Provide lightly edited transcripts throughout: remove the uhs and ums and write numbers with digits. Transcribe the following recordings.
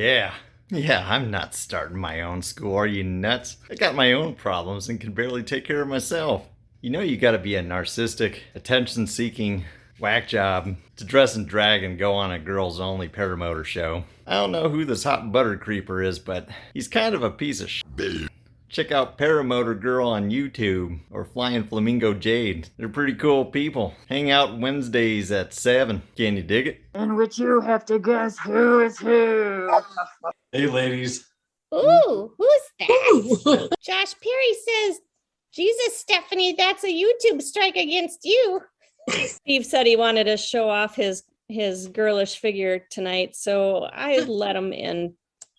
Yeah. Yeah, I'm not starting my own school. Are you nuts? I got my own problems and can barely take care of myself. You know you gotta be a narcissistic, attention-seeking whack job to dress and drag and go on a girls only paramotor show. I don't know who this hot butter creeper is, but he's kind of a piece of shit. Check out Paramotor Girl on YouTube or Flying Flamingo Jade. They're pretty cool people. Hang out Wednesdays at 7. Can you dig it? In which you have to guess who is who. Hey, ladies. Ooh, who's that? Josh Perry says, Jesus, Stephanie, that's a YouTube strike against you. Steve said he wanted to show off his girlish figure tonight, so I let him in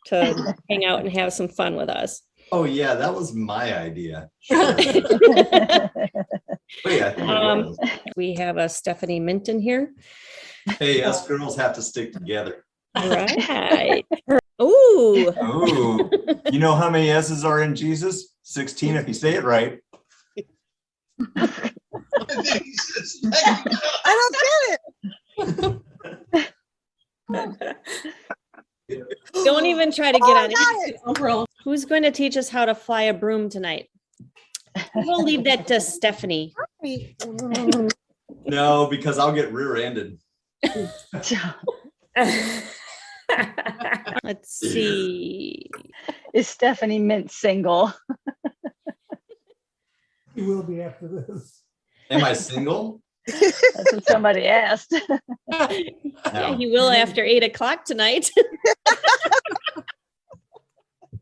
to hang out and have some fun with us. Oh yeah, that was my idea. Sure. Wait, I think it was. We have a Stephanie Minton here. Hey, us girls have to stick together. Right. Ooh. Ooh. You know how many S's are in Jesus? 16 if you say it right. I don't get it. Don't even try to get on it. Who's going to teach us how to fly a broom tonight? We'll leave that to Stephanie. No, because I'll get rear-ended. Let's see. Is Stephanie Mint single? He will be after this. Am I single? That's what somebody asked. Yeah, he will after 8 o'clock tonight.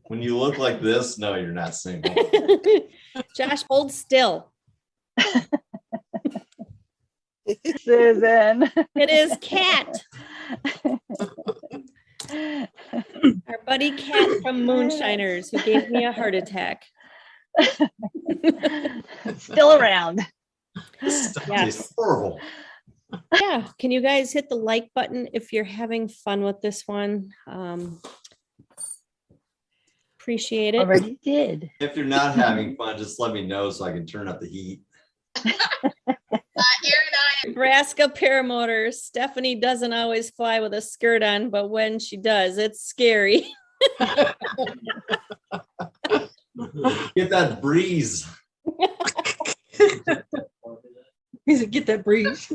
When you look like this, no, you're not single. Josh, hold still. Susan. It is Kat. Our buddy Kat from Moonshiners, who gave me a heart attack. Still around. It's horrible. Yeah, can you guys hit the like button if you're having fun with this one? Appreciate it. Already did. If you're not having fun, just let me know so I can turn up the heat. Nebraska Paramotor. Stephanie doesn't always fly with a skirt on, but when she does, it's scary. Get that breeze. Get that breeze.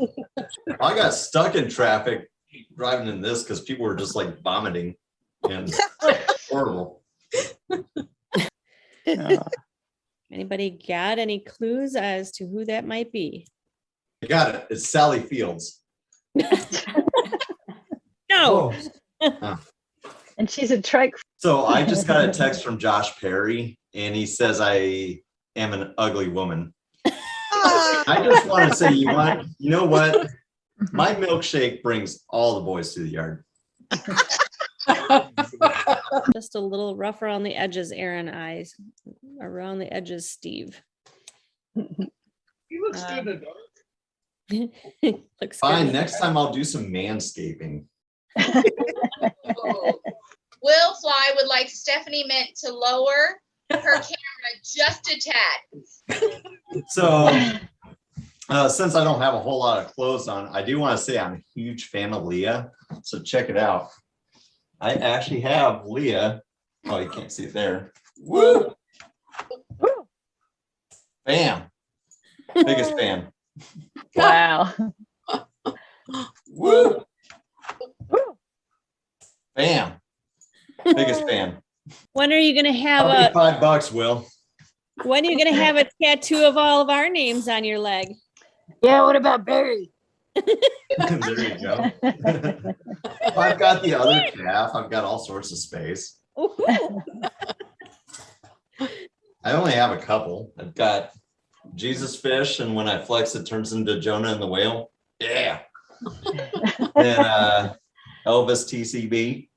I got stuck in traffic driving in this because people were just like vomiting and horrible. Anybody got any clues as to who that might be? I got it. It's Sally Fields. No. Oh. And she's a trike. So I just got a text from Josh Perry, and he says I am an ugly woman. I just want to say, you know what? My milkshake brings all the boys to the yard. Just a little rough around the edges, Aaron. Eyes around the edges, Steve. He looks good in the dark. Looks Fine. good. Next time I'll do some manscaping. Will Fly would like Stephanie Mint to lower her camera just a tad. So since I don't have a whole lot of clothes on, I do want to say I'm a huge fan of Leah. So check it out. I actually have Leah. Oh, you can't see it there. Woo! Bam. Biggest fan. Wow. Woo! Bam. Biggest fan. When are you going to have I'll be $5, Will. when are you going to have a tattoo of all of our names on your leg? Yeah, what about Barry? There you go. I've got the other calf. I've got all sorts of space. I only have a couple. I've got Jesus fish, and when I flex, it turns into Jonah and the whale. Yeah. And Elvis TCB.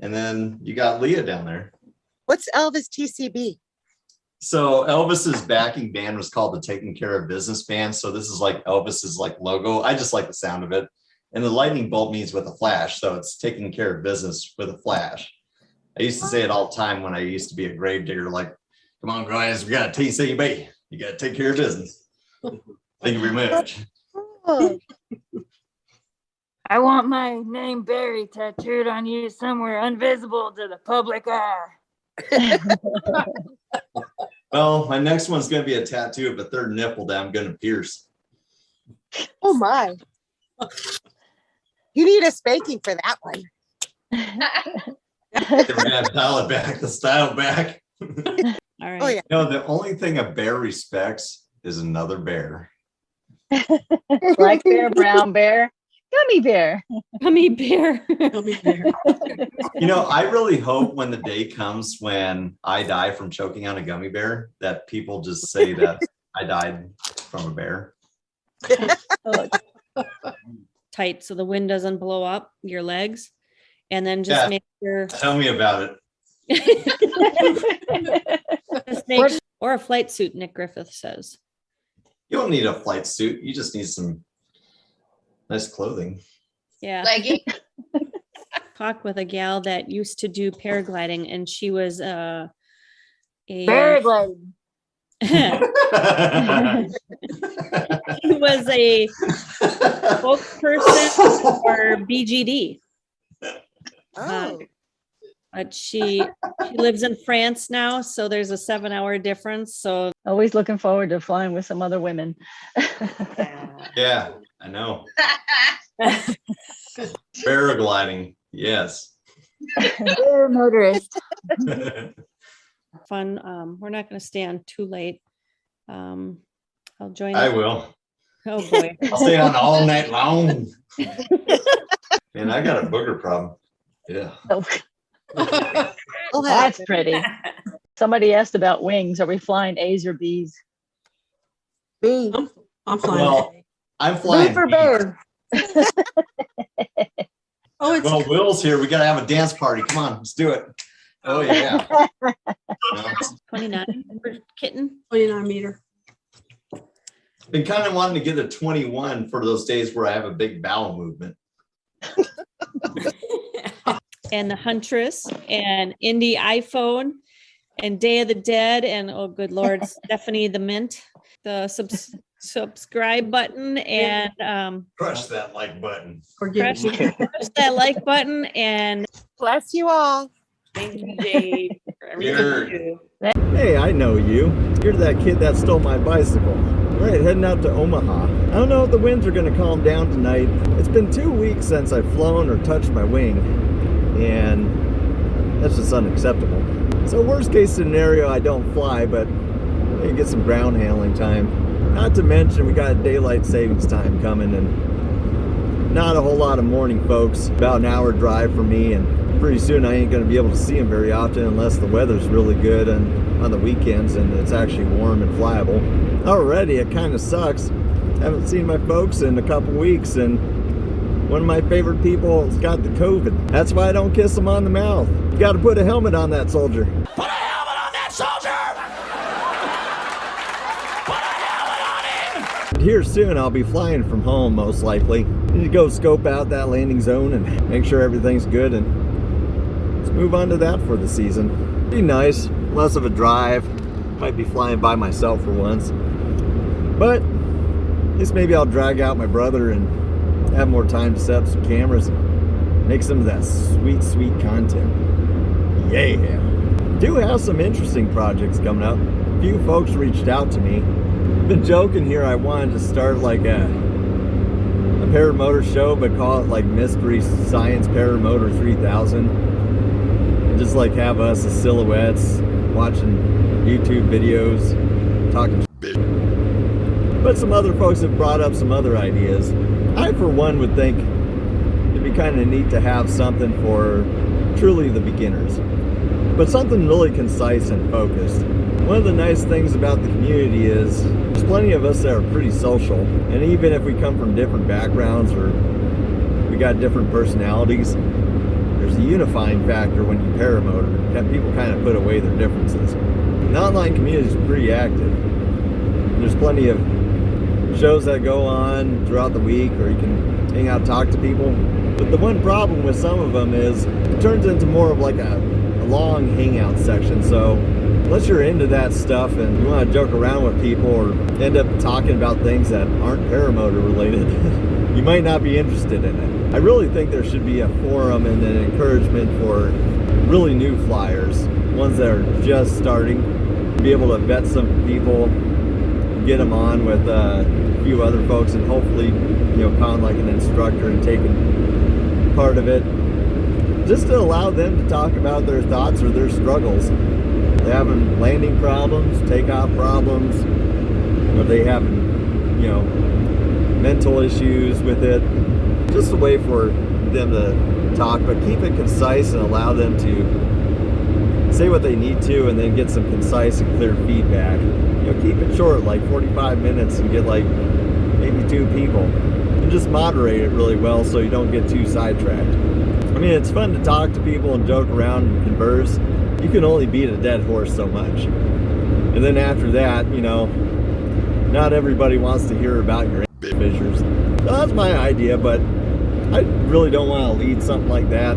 And then you got Leah down there. What's Elvis TCB? So Elvis's backing band was called the Taking Care of Business Band. So this is like Elvis's like logo. I just like the sound of it. And the lightning bolt means with a flash. So it's taking care of business with a flash. I used to say it all the time when I used to be a grave digger, like, come on, guys, we got a TCB. You got to take care of business. Thank you very much. Oh, I want my name Barry tattooed on you somewhere invisible to the public eye. Well, my next one's gonna be a tattoo of a third nipple that I'm gonna pierce. Oh my. You need a spanking for that one. We're gonna dial it back, the style back. All right. Oh yeah. No, the only thing a bear respects is another bear. Black bear, brown bear, gummy bear. Gummy bear. You know, I really hope when the day comes when I die from choking on a gummy bear, that people just say that I died from a bear. Tight so the wind doesn't blow up your legs. And then just Yeah. make sure. Tell me about it. Just make sure- or a flight suit, Nick Griffith says. You don't need a flight suit. You just need some nice clothing. Yeah. Legging. Talked with a gal that used to do paragliding, and she was Paragliding. She was a spokesperson for BGD. Oh. But she lives in France now, so there's a 7-hour difference. So Always looking forward to flying with some other women. Yeah, I know. Paragliding, yes. Bear motorist. fun. We're not going to stay on too late. I'll join. I will. Oh boy. I'll stay on all night long. Man, I got a booger problem. Yeah. Oh, That's pretty. Somebody asked about wings. Are we flying A's or B's? B. I'm flying. Well, I'm B flying. for B. bear. Oh, it's Well, Will's here. We got to have a dance party. Come on, let's do it. Oh, yeah. No. 29 for kitten. 29 meter. Been kind of wanting to get a 21 for those days where I have a big bowel movement. And the Huntress and Indie iPhone and Day of the Dead and oh good Lord, Stephanie the Mint, the subscribe button and Crush that like button. Forgive press, me. press that like button and Bless you all. Thank you, Dave, for everything You're- you do. Hey, I know you. You're that kid that stole my bicycle. All right, heading out to Omaha. I don't know if the winds are going to calm down tonight. It's been 2 weeks since I've flown or touched my wing, and that's just unacceptable. So worst case scenario, I don't fly, but maybe get some ground handling time. Not to mention we got daylight savings time coming, and not a whole lot of morning folks. About an hour drive for me, and pretty soon I ain't going to be able to see them very often unless the weather's really good and on the weekends and it's actually warm and flyable. Already it kind of sucks. Haven't seen my folks in a couple weeks, and one of my favorite people has got the COVID. That's why I don't kiss them on the mouth. You got to put a helmet on that soldier. Put a helmet on that soldier! Put a helmet on him! Here soon I'll be flying from home most likely. Need to go scope out that landing zone and make sure everything's good, and let's move on to that for the season. Be nice, less of a drive. Might be flying by myself for once. But at least maybe I'll drag out my brother and have more time to set up some cameras and make some of that sweet, sweet content. Yeah. Do have some interesting projects coming up. A few folks reached out to me. I've been joking here I wanted to start like a paramotor show, but call it like Mystery Science Paramotor 3000. And just like have us as silhouettes watching YouTube videos, talking. But some other folks have brought up some other ideas. I, for one, would think it'd be kind of neat to have something for truly the beginners, but something really concise and focused. One of the nice things about the community is there's plenty of us that are pretty social, and even if we come from different backgrounds or we got different personalities, there's a unifying factor when you paramotor, and people kind of put away their differences. The online community is pretty active. There's plenty of shows that go on throughout the week, or you can hang out, talk to people. But the one problem with some of them is it turns into more of like a long hangout section. So unless you're into that stuff and you want to joke around with people or end up talking about things that aren't paramotor related, you might not be interested in it. I really think there should be a forum and an encouragement for really new flyers, ones that are just starting, be able to vet some people, get them on with a few other folks, and hopefully, kind of like an instructor and taking part of it, just to allow them to talk about their thoughts or their struggles. They're having landing problems, takeoff problems, or they having, mental issues with it. Just a way for them to talk, but keep it concise and allow them to say what they need to, and then get some concise and clear feedback. Keep it short, like 45 minutes, and get like maybe 2 people, and just moderate it really well so you don't get too sidetracked. I mean, it's fun to talk to people and joke around and converse. You can only beat a dead horse so much. And then after that, not everybody wants to hear about your fissures. So that's my idea, but I really don't want to lead something like that.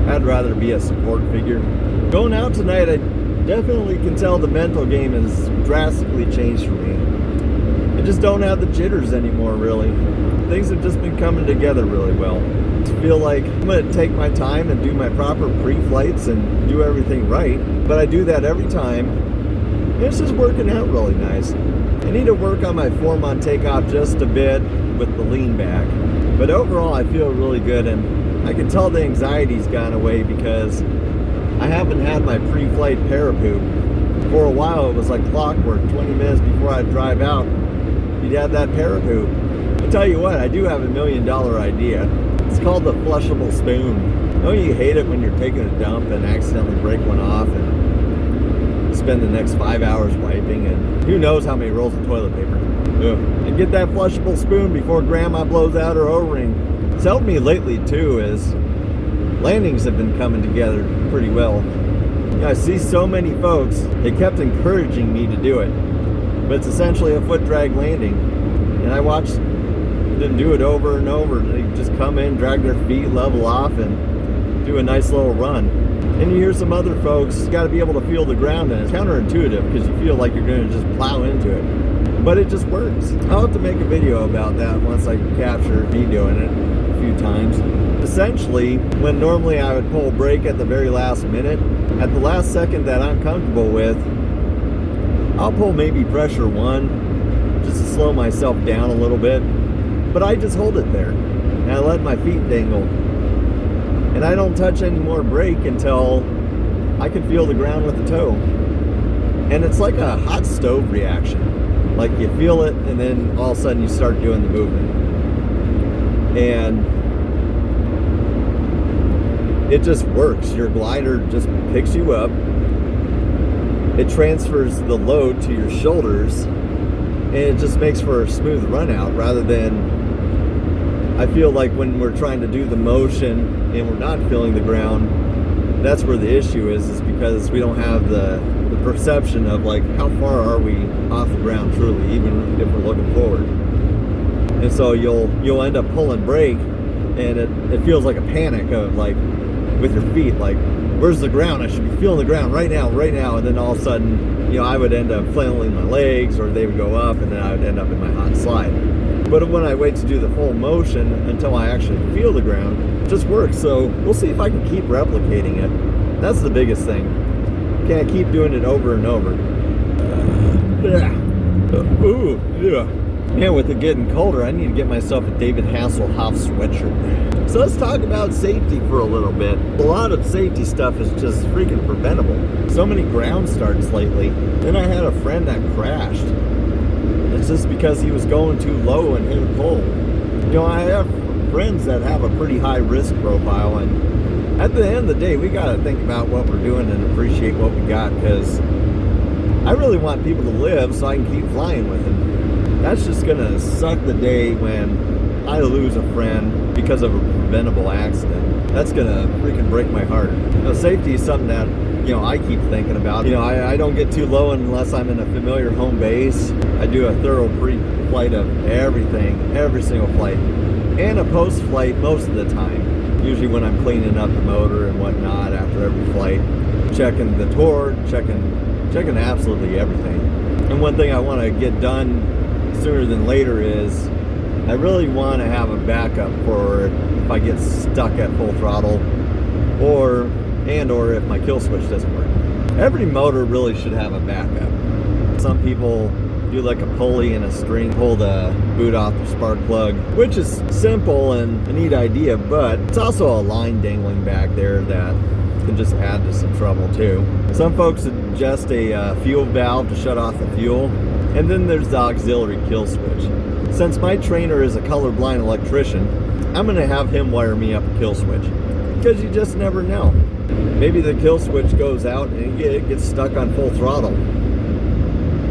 I'd rather be a support figure. Going out tonight, I definitely can tell the mental game has drastically changed for me. I just don't have the jitters anymore, really. Things have just been coming together really well. I feel like I'm going to take my time and do my proper pre-flights and do everything right, but I do that every time. And it's just working out really nice. I need to work on my form on takeoff just a bit with the lean back, but overall I feel really good, and I can tell the anxiety's gone away because I haven't had my pre-flight parapoop. For a while it was like clockwork. 20 minutes before I'd drive out, you'd have that parapoop. I tell you what, I do have $1 million idea. It's called the flushable spoon. Don't you hate it when you're taking a dump and accidentally break one off and spend the next 5 hours wiping, and who knows how many rolls of toilet paper. Ugh. And get that flushable spoon before grandma blows out her O-ring. It's helped me lately too, is landings have been coming together pretty well. I see so many folks, they kept encouraging me to do it, but it's essentially a foot drag landing, and I watched them do it over and over. They just come in, drag their feet, level off, and do a nice little run. And you hear some other folks, you got to be able to feel the ground, and it's counterintuitive because you feel like you're going to just plow into it, but it just works. I'll have to make a video about that once I capture me doing it a few times. Essentially, when normally I would pull brake at the very last minute, at the last second that I'm comfortable with, I'll pull maybe pressure 1 just to slow myself down a little bit, but I just hold it there and I let my feet dangle, and I don't touch any more brake until I can feel the ground with the toe. And it's like a hot stove reaction. Like you feel it, and then all of a sudden you start doing the movement, and it just works. Your glider just picks you up, it transfers the load to your shoulders, and it just makes for a smooth run out, rather than, I feel like when we're trying to do the motion and we're not feeling the ground, that's where the issue is because we don't have the perception of like how far are we off the ground truly, even if we're looking forward. And so you'll end up pulling brake, and it feels like a panic of like with your feet, like where's the ground? I should be feeling the ground right now, and then all of a sudden, I would end up flailing my legs, or they would go up, and then I would end up in my hot slide. But when I wait to do the full motion until I actually feel the ground, it just works. So we'll see if I can keep replicating it. That's the biggest thing. Can I keep doing it over and over? Yeah, with it getting colder, I need to get myself a David Hasselhoff sweatshirt. So let's talk about safety for a little bit. A lot of safety stuff is just freaking preventable. So many ground starts lately. Then I had a friend that crashed. It's just because he was going too low and hit a pole. I have friends that have a pretty high risk profile, and at the end of the day, we got to think about what we're doing and appreciate what we got, because I really want people to live so I can keep flying with them. That's just gonna suck the day when I lose a friend because of a preventable accident. That's gonna freaking break my heart. Safety is something that I keep thinking about. I don't get too low unless I'm in a familiar home base. I do a thorough pre-flight of everything, every single flight, and a post-flight most of the time. Usually when I'm cleaning up the motor and whatnot after every flight, checking the torque, checking absolutely everything. And one thing I want to get done sooner than later is I really want to have a backup for if I get stuck at full throttle or if my kill switch doesn't work. Every motor really should have a backup. Some people do like a pulley and a string, pull the boot off the spark plug, which is simple and a neat idea, but it's also a line dangling back there that can just add to some trouble too. Some folks suggest a fuel valve to shut off the fuel, and then there's the auxiliary kill switch. Since my trainer is a colorblind electrician, I'm gonna have him wire me up a kill switch, because you just never know. Maybe the kill switch goes out and it gets stuck on full throttle.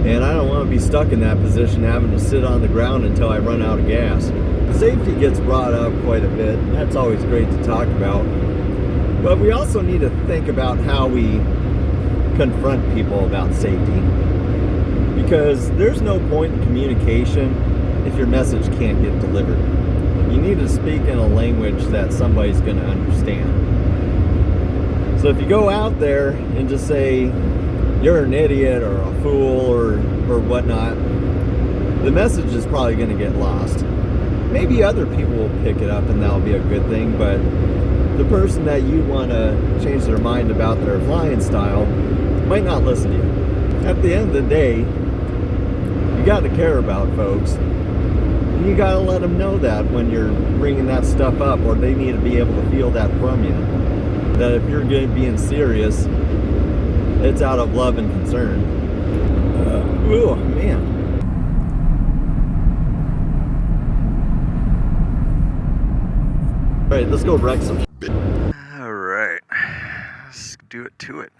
And I don't want to be stuck in that position having to sit on the ground until I run out of gas. Safety gets brought up quite a bit. That's always great to talk about. But we also need to think about how we confront people about safety. Because there's no point in communication if your message can't get delivered. You need to speak in a language that somebody's going to understand. So if you go out there and just say, you're an idiot or a fool or whatnot, the message is probably going to get lost. Maybe other people will pick it up and that'll be a good thing, but the person that you want to change their mind about their flying style might not listen to you. At the end of the day, you got to care about folks. And you got to let them know that when you're bringing that stuff up, or they need to be able to feel that from you. That if you're being serious, it's out of love and concern. Oh, man. All right, let's go wreck some. All right, let's do it to it.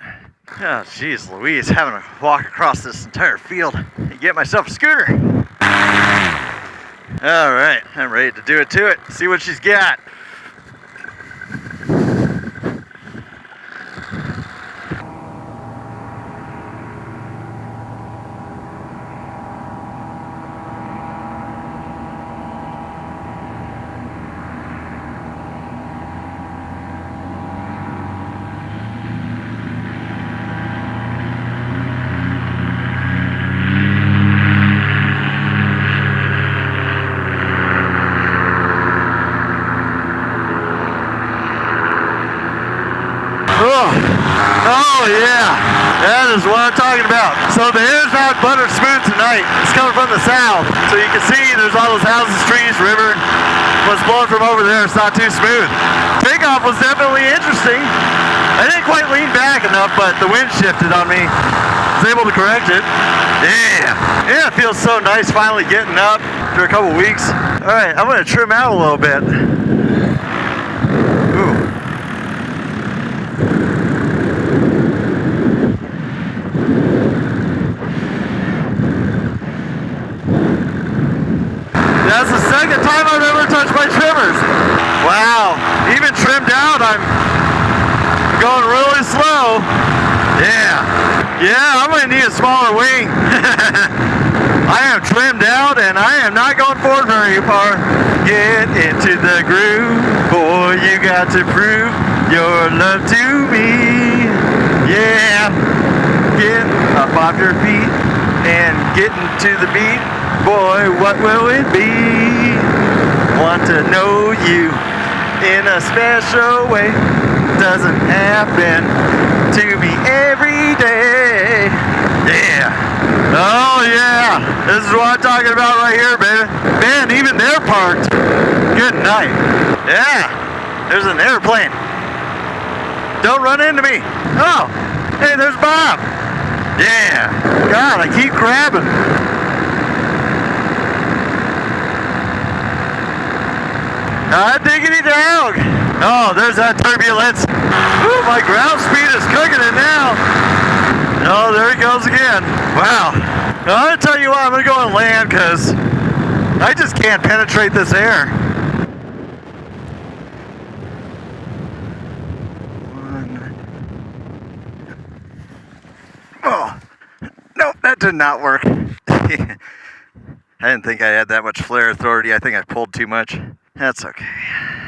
Oh, geez, Louise, having to walk across this entire field to get myself a scooter. All right, I'm ready to do it to it. See what she's got. Oh yeah, that is what I'm talking about. So the air's not butter smooth tonight. It's coming from the south. So you can see there's all those houses, trees, river. What's blowing from over there, it's not too smooth. Takeoff was definitely interesting. I didn't quite lean back enough, but the wind shifted on me. I was able to correct it. Yeah, it feels so nice finally getting up after a couple weeks. All right, I'm gonna trim out a little bit. Ooh. That's the second time I've ever touched my trimmers. Wow, even trimmed out, I'm going really slow. Yeah, I'm gonna need a smaller wing. I am trimmed out and I am not going forward very far. Get into the groove, boy, you got to prove your love to me. Yeah, get up off your feet and get into the beat. Boy, what will it be? Want to know you in a special way. Doesn't happen to me every day. Yeah. Oh yeah. This is what I'm talking about right here, baby. Man, even they're parked. Good night. Yeah. There's an airplane. Don't run into me. Oh. Hey, there's Bob. Yeah. God, I keep grabbing. Diggity dog. Oh, there's that turbulence. Ooh, my ground speed is cooking it now. Oh, there he goes again. Wow. Well, I'm going to tell you what, I'm going to go on land because I just can't penetrate this air. Oh, nope, that did not work. I didn't think I had that much flare authority. I think I pulled too much. That's okay.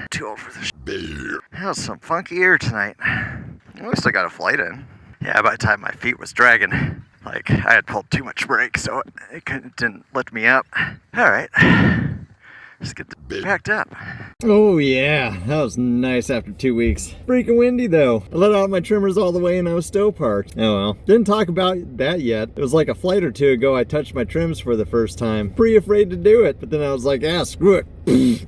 Too old for this. That was some funky air tonight. At least I got a flight in. Yeah, by the time my feet was dragging, like I had pulled too much brake, so it didn't lift me up. All right. Just get packed up. Oh yeah, that was nice after 2 weeks. Freaking windy though. I let out my trimmers all the way and I was stow parked. Oh well. Didn't talk about that yet. It was like a flight or two ago I touched my trims for the first time. Pretty afraid to do it, but then I was like, ah, screw it.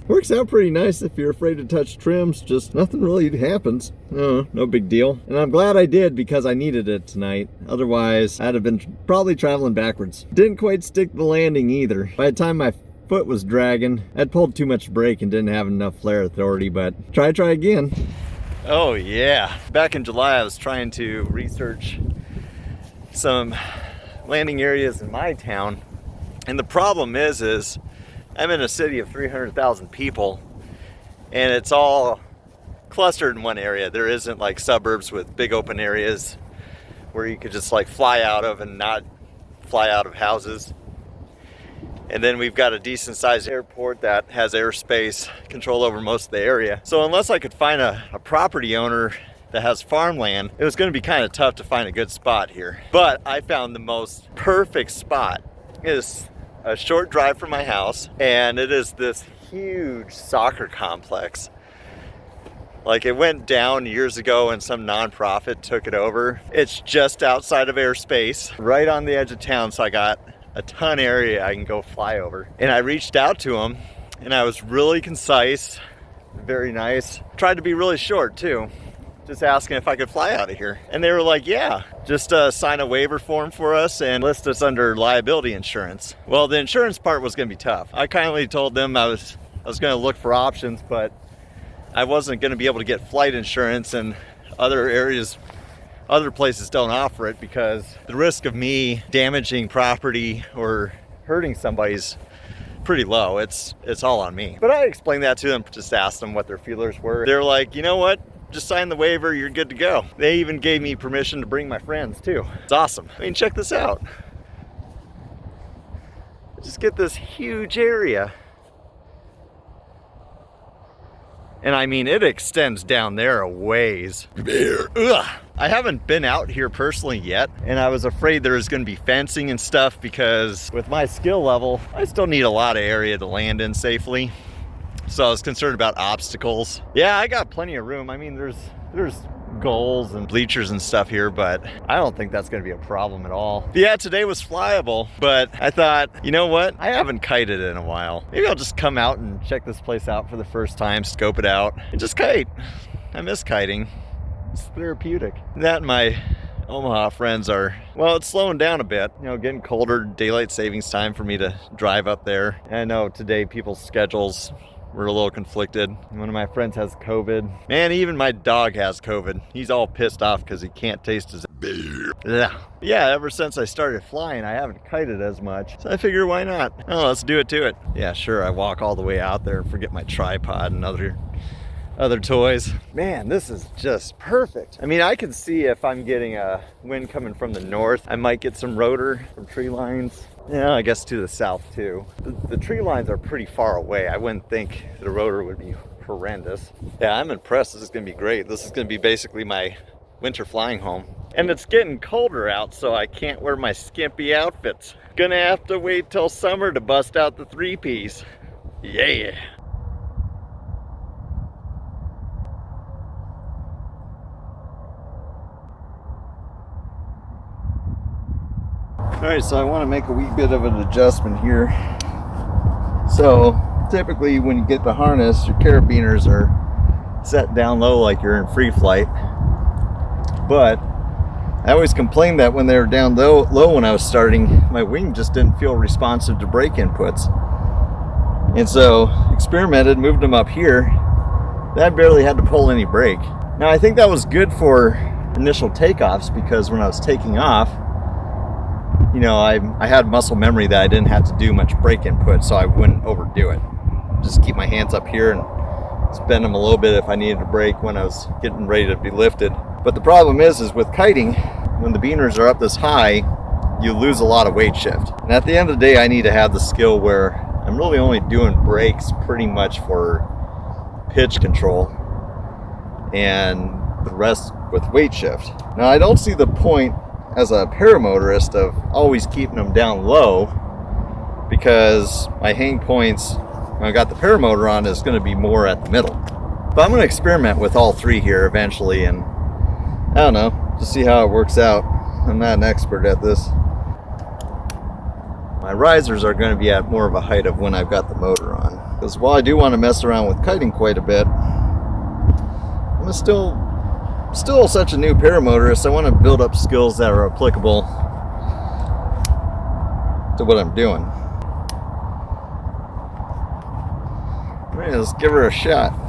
Works out pretty nice if you're afraid to touch trims, just nothing really happens. Oh, no big deal. And I'm glad I did because I needed it tonight. Otherwise, I'd have been probably traveling backwards. Didn't quite stick the landing either. By the time my foot was dragging, I'd pulled too much brake and didn't have enough flare authority, but try again. Oh yeah. Back in July, I was trying to research some landing areas in my town. And the problem is I'm in a city of 300,000 people and it's all clustered in one area. There isn't like suburbs with big open areas where you could just like fly out of and not fly out of houses. And then we've got a decent sized airport that has airspace control over most of the area. So unless I could find a property owner that has farmland, it was going to be kind of tough to find a good spot here. But I found the most perfect spot. It's a short drive from my house, and it is this huge soccer complex. Like, it went down years ago and some nonprofit took it over. It's just outside of airspace, right on the edge of town, so I got a ton of area I can go fly over. And I reached out to them, and I was really concise, very nice. Tried to be really short too, just asking if I could fly out of here. And they were like, yeah, just sign a waiver form for us and list us under liability insurance. Well, the insurance part was gonna be tough. I kindly told them I was gonna look for options, but I wasn't gonna be able to get flight insurance, and other places don't offer it because the risk of me damaging property or hurting somebody's pretty low. It's all on me. But I explained that to them, just asked them what their feelers were. They're like, you know what? Just sign the waiver, you're good to go. They even gave me permission to bring my friends too. It's awesome. I mean, check this out. Just get this huge area. And I mean, it extends down there a ways. Ugh. I haven't been out here personally yet, and I was afraid there was gonna be fencing and stuff because with my skill level, I still need a lot of area to land in safely. So I was concerned about obstacles. Yeah, I got plenty of room. I mean, there's goals and bleachers and stuff here, but I don't think that's gonna be a problem at all. But yeah, today was flyable, but I thought, you know what? I haven't kited in a while. Maybe I'll just come out and check this place out for the first time, scope it out, and just kite. I miss kiting. It's therapeutic. That and my Omaha friends are, well, it's slowing down a bit. You know, getting colder, daylight savings time for me to drive up there. And I know today people's schedules were a little conflicted. One of my friends has COVID. Man, even my dog has COVID. He's all pissed off because he can't taste his beer. Yeah, ever since I started flying, I haven't kited as much. So I figure, why not? Oh, let's do it to it. Yeah, sure, I walk all the way out there and forget my tripod and other toys. Man, this is just perfect. I mean, I can see if I'm getting a wind coming from the north, I might get some rotor from tree lines. Yeah, I guess to the south too. The tree lines are pretty far away. I wouldn't think the rotor would be horrendous. Yeah, I'm impressed. This is gonna be great. This is gonna be basically my winter flying home. And it's getting colder out, so I can't wear my skimpy outfits. Gonna have to wait till summer to bust out the 3-piece. Yeah. All right, so I want to make a wee bit of an adjustment here. So typically when you get the harness, your carabiners are set down low like you're in free flight. But I always complained that when they were down low when I was starting, my wing just didn't feel responsive to brake inputs. And so experimented, moved them up here. I barely had to pull any brake. Now I think that was good for initial takeoffs because when I was taking off, you know, I had muscle memory that I didn't have to do much brake input, so I wouldn't overdo it. Just keep my hands up here and spend them a little bit if I needed to brake when I was getting ready to be lifted. But the problem is with kiting, when the beaners are up this high, you lose a lot of weight shift. And at the end of the day, I need to have the skill where I'm really only doing brakes pretty much for pitch control and the rest with weight shift. Now, I don't see the point as a paramotorist of always keeping them down low because my hang points when I got the paramotor on is going to be more at the middle. But I'm going to experiment with all three here eventually, and I don't know, just see how it works out. I'm not an expert at this. My risers are going to be at more of a height of when I've got the motor on. Because while I do want to mess around with kiting quite a bit, I'm still such a new paramotorist. I want to build up skills that are applicable to what I'm doing. Alright, let's give her a shot.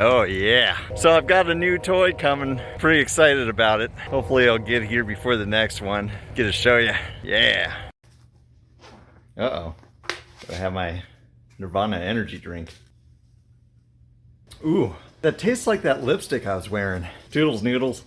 Oh yeah. So I've got a new toy coming. Pretty excited about it. Hopefully I'll get here before the next one. Get to show you. Yeah. Uh-oh. I have my Nirvana energy drink. Ooh, that tastes like that lipstick I was wearing. Toodles noodles.